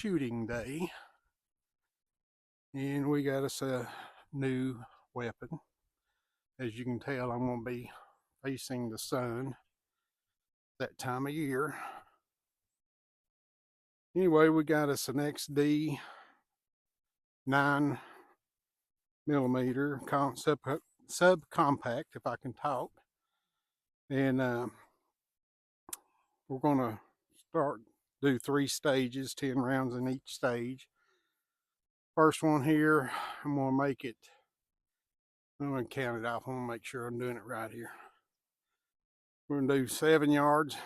shooting day, and we got us a new weapon. As you can tell, I'm going to be facing the sun that time of year. Anyway, we got us an XD-9mm subcompact, if I can talk, and we're going to do 3 stages, 10 rounds in each stage. First one here, I'm going to make it, I'm going to count it off. I'm going to make sure I'm doing it right here. We're going to do 7 yards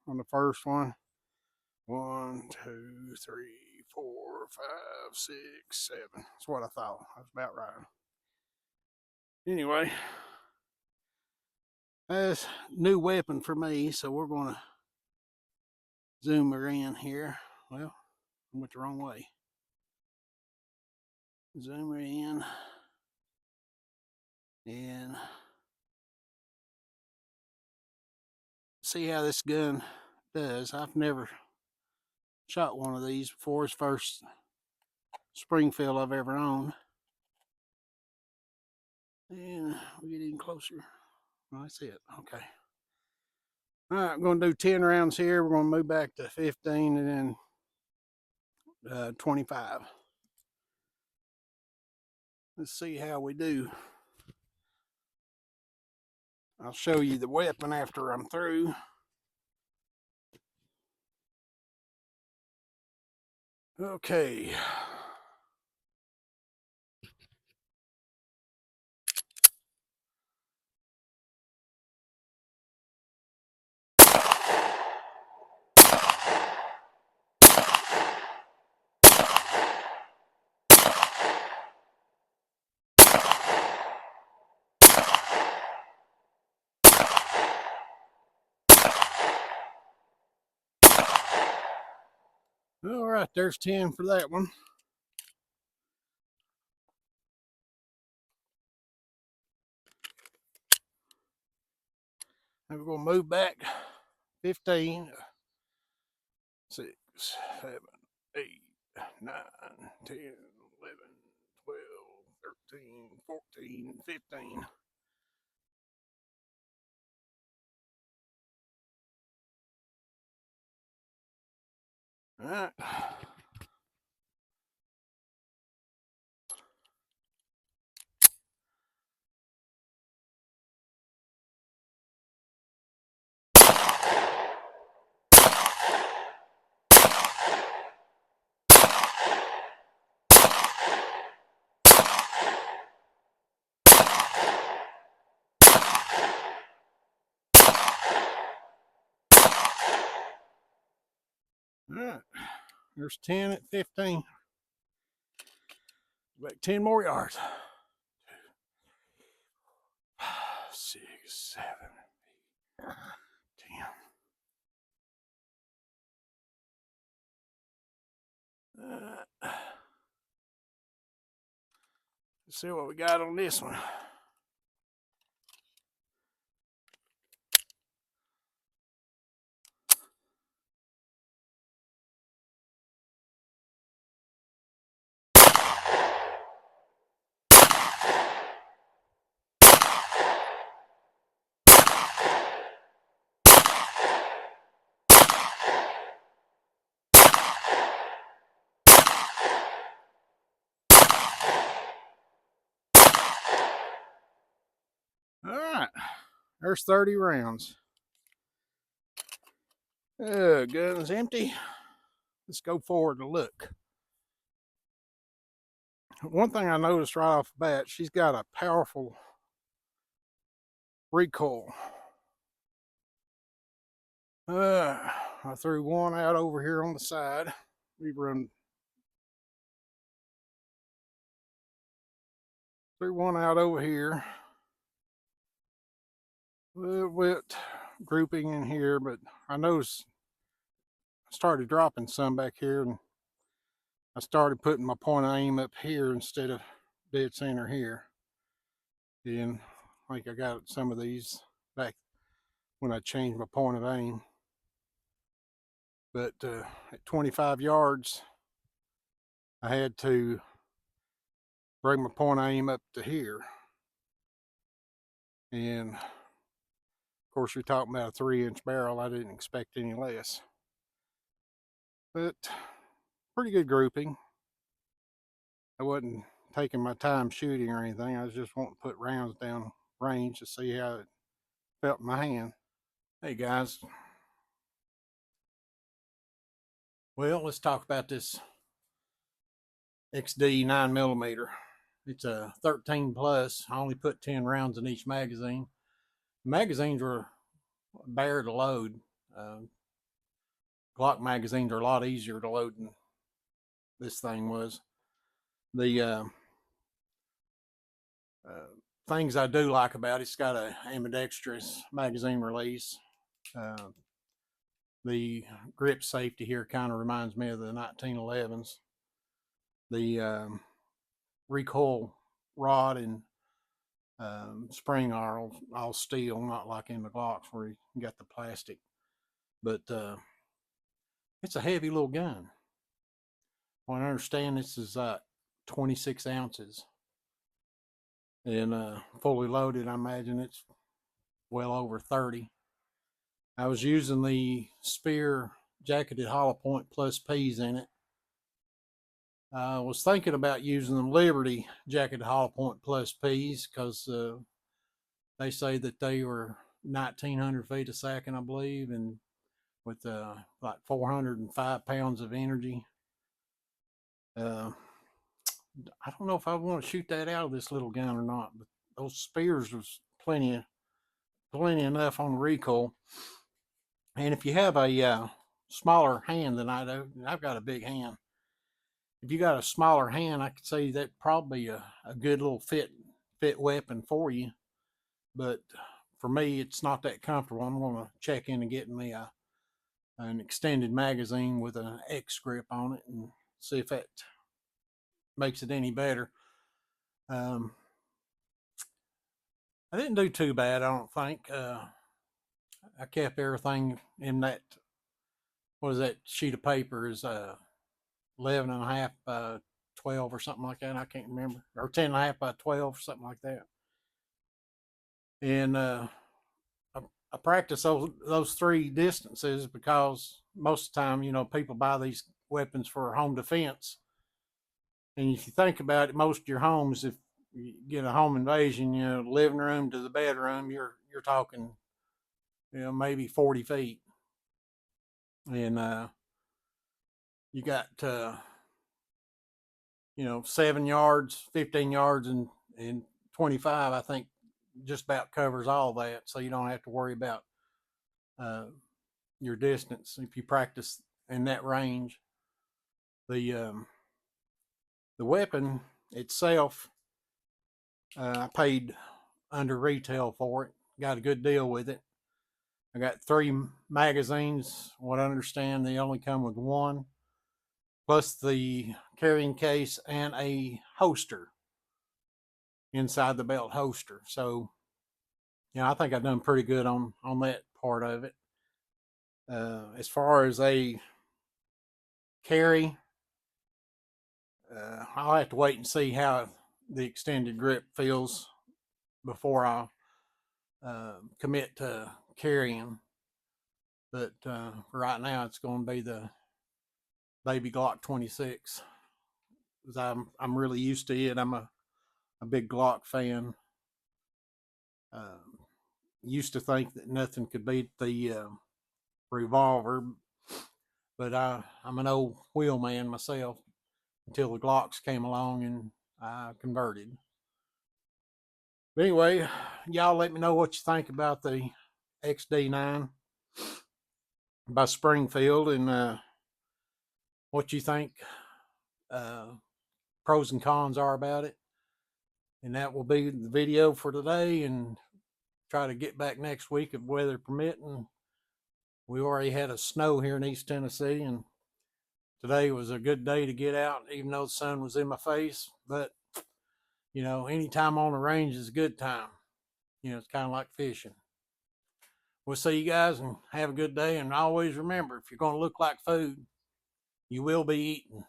on the first one. 1, 2, 3, 4, 5, 6, 7. That's what I thought. That's about right. Anyway, that's a new weapon for me, so we're going to zoom her in here. Well, I went the wrong way. Zoom her in. And see how this gun does. I've never shot one of these before. It's first Springfield I've ever owned. And we get even closer. Well, that's it. Okay. All right, I'm going to do 10 rounds here. We're going to move back to 15 and then 25. Let's see how we do. I'll show you the weapon after I'm through. Okay. All right, there's 10 for that one. And we're going to move back 15, 6, 7, 8, 9, 10, 11, 12, 13, 14, 15. All right. All right, there's 10 at 15. Back 10 more yards. 6, 7, 8, 10. Let's see what we got on this one. All right, there's 30 rounds. Gun's empty. Let's go forward and look. One thing I noticed right off the bat, she's got a powerful recoil. I threw one out over here on the side. We threw one out over here. A little bit grouping in here, but I noticed I started dropping some back here, and I started putting my point of aim up here instead of dead center here. And I think I got some of these back when I changed my point of aim. But at 25 yards, I had to bring my point of aim up to here. And of course, you're talking about a 3-inch barrel. I didn't expect any less. But pretty good grouping. I wasn't taking my time shooting or anything. I was just wanting to put rounds down range to see how it felt in my hand. Hey guys. Well, let's talk about this XD-9mm. It's a 13 plus. I only put 10 rounds in each magazine. Magazines were bare to load. Glock magazines are a lot easier to load than this thing was. The things I do like about it's got a ambidextrous magazine release. The grip safety here kind of reminds me of the 1911s. The recoil rod and spring are all steel, not like in the Glocks where you got the plastic. But it's a heavy little gun. Well, I understand this is 26 ounces. And fully loaded, I imagine it's well over 30. I was using the Spear jacketed hollow point plus P's in it. I was thinking about using the Liberty jacketed hollow point plus P's because they say that they were 1,900 feet a second, I believe, and with like 405 pounds of energy. I don't know if I want to shoot that out of this little gun or not, but those Spears was plenty enough on the recoil. And if you have a smaller hand than I do, I've got a big hand. If you got a smaller hand, I could say that probably a good little fit weapon for you. But for me, it's not that comfortable. I'm going to check into getting me an extended magazine with an X grip on it and see if that makes it any better. I didn't do too bad, I don't think. I kept everything in that, what is that sheet of paper, is 11 and a half by 12 or something like that. I can't remember. Or 10 and a half by 12 or something like that. And I practice those three distances because most of the time, you know, people buy these weapons for home defense. And if you think about it, most of your homes, if you get a home invasion, you know, living room to the bedroom, you're talking, you know, maybe 40 feet. And you got, you know, 7 yards, 15 yards, and 25, I think just about covers all that. So you don't have to worry about your distance if you practice in that range. The weapon itself, I paid under retail for it. Got a good deal with it. I got 3 magazines. What I understand, they only come with 1, plus the carrying case and a holster inside the belt holster. So, you know, I think I've done pretty good on that part of it. As far as a carry, I'll have to wait and see how the extended grip feels before I commit to carrying. But for right now, it's going to be the baby Glock 26. Because I'm really used to it. I'm a big Glock fan. Used to think that nothing could beat the revolver, but I'm an old wheel man myself until the Glocks came along and I converted. But anyway, y'all let me know what you think about the XD9 by Springfield and what you think pros and cons are about it. And that will be the video for today, and try to get back next week if weather permitting. We already had a snow here in East Tennessee, and today was a good day to get out, even though the sun was in my face. But, you know, any time on the range is a good time. You know, it's kind of like fishing. We'll see you guys and have a good day. And always remember, if you're going to look like food, you will be eaten.